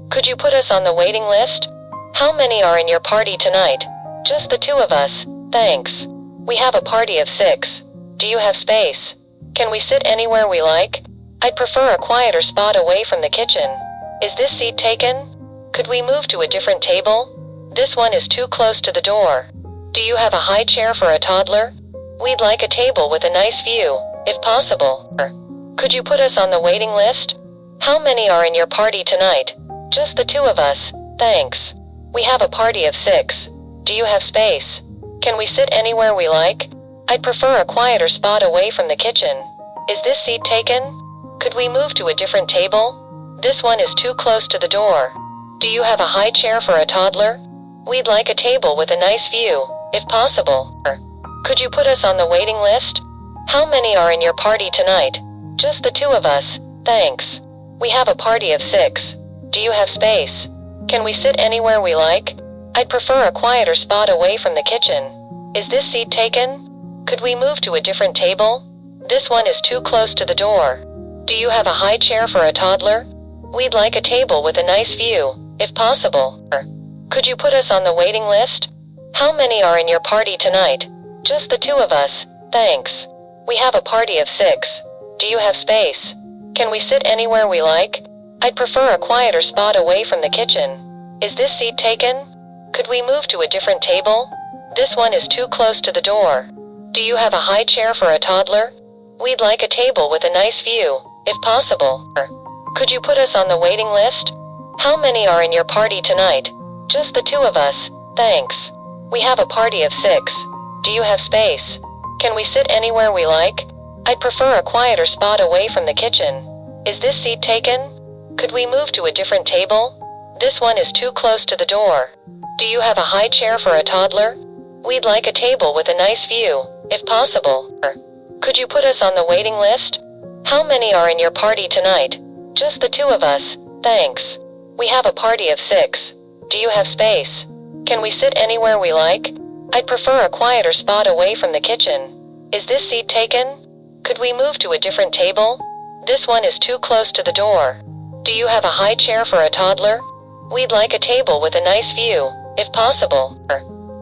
Could you put us on the waiting list? How many are in your party tonight? Just the two of us, thanks. We have a party of 6. Do you have space? Can we sit anywhere we like? I'd prefer a quieter spot away from the kitchen. Is this seat taken? Could we move to a different table? This one is too close to the door. Do you have a high chair for a toddler? We'd like a table with a nice view, if possible. Could you put us on the waiting list? How many are in your party tonight? Just the two of us, thanks. We have a party of 6. Do you have space? Can we sit anywhere we like? I'd prefer a quieter spot away from the kitchen. Is this seat taken? Could we move to a different table? This one is too close to the door. Do you have a high chair for a toddler? We'd like a table with a nice view, if possible. Could you put us on the waiting list? How many are in your party tonight? Just the two of us, thanks. We have a party of 6. Do you have space? Can we sit anywhere we like? I'd prefer a quieter spot away from the kitchen. Is this seat taken? Could we move to a different table? This one is too close to the door. Do you have a high chair for a toddler? We'd like a table with a nice view, if possible. Could you put us on the waiting list? How many are in your party tonight? Just the two of us, thanks. We have a party of 6. Do you have space? Can we sit anywhere we like? I'd prefer a quieter spot away from the kitchen. Is this seat taken? Could we move to a different table? This one is too close to the door. Do you have a high chair for a toddler? We'd like a table with a nice view, if possible. Could you put us on the waiting list? How many are in your party tonight? Just the two of us, thanks. We have a party of 6. Do you have space? Can we sit anywhere we like? I'd prefer a quieter spot away from the kitchen. Is this seat taken? Could we move to a different table? This one is too close to the door. Do you have a high chair for a toddler? We'd like a table with a nice view, if possible. Could you put us on the waiting list? How many are in your party tonight? Just the two of us, thanks. We have a party of 6. Do you have space? Can we sit anywhere we like? I'd prefer a quieter spot away from the kitchen. Is this seat taken? Could we move to a different table? This one is too close to the door. Do you have a high chair for a toddler? We'd like a table with a nice view, if possible.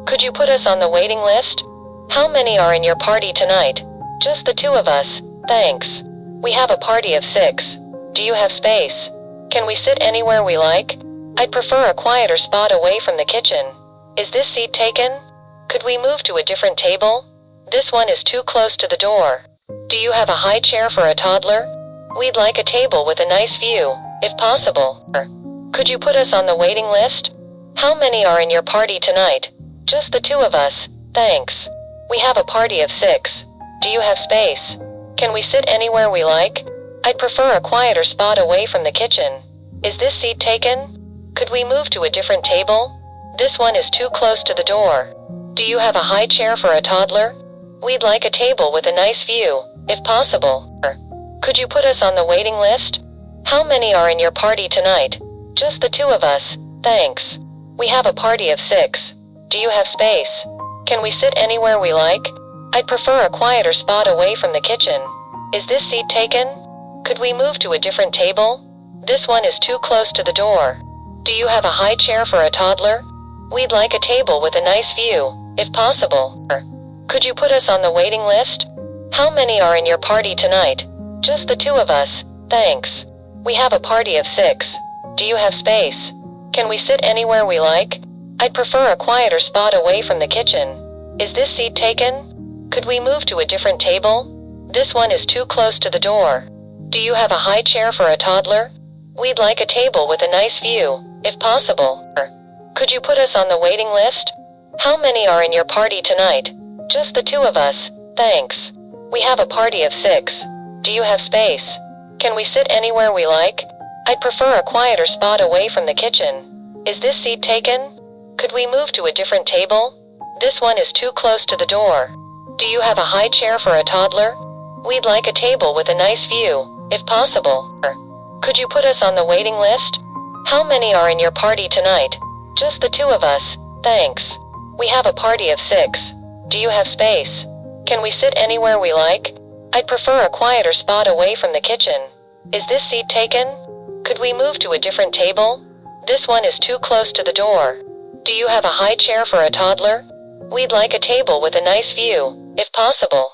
Could you put us on the waiting list? How many are in your party tonight? Just the two of us, thanks. We have a party of 6. Do you have space? Can we sit anywhere we like? I'd prefer a quieter spot away from the kitchen. Is this seat taken? Could we move to a different table? This one is too close to the door. Do you have a high chair for a toddler? We'd like a table with a nice view, if possible. Could you put us on the waiting list? How many are in your party tonight? Just the two of us, thanks. We have a party of 6. Do you have space? Can we sit anywhere we like? I'd prefer a quieter spot away from the kitchen. Is this seat taken? Could we move to a different table? This one is too close to the door. Do you have a high chair for a toddler? We'd like a table with a nice view, if possible. Could you put us on the waiting list? How many are in your party tonight? Just the two of us, thanks. We have a party of 6. Do you have space? Can we sit anywhere we like? I'd prefer a quieter spot away from the kitchen. Is this seat taken? Could we move to a different table? This one is too close to the door. Do you have a high chair for a toddler? We'd like a table with a nice view, if possible. Could you put us on the waiting list? How many are in your party tonight? Just the two of us, thanks. We have a party of 6. Do you have space? Can we sit anywhere we like? I'd prefer a quieter spot away from the kitchen. Is this seat taken? Could we move to a different table? This one is too close to the door. Do you have a high chair for a toddler? We'd like a table with a nice view, if possible. Could you put us on the waiting list? How many are in your party tonight? Just the two of us, thanks. We have a party of 6. Do you have space? Can we sit anywhere we like? I'd prefer a quieter spot away from the kitchen. Is this seat taken? Could we move to a different table? This one is too close to the door. Do you have a high chair for a toddler? We'd like a table with a nice view, if possible. Could you put us on the waiting list? How many are in your party tonight? Just the two of us, thanks. We have a party of 6. Do you have space? Can we sit anywhere we like? I'd prefer a quieter spot away from the kitchen. Is this seat taken? Could we move to a different table? This one is too close to the door. Do you have a high chair for a toddler? We'd like a table with a nice view, if possible.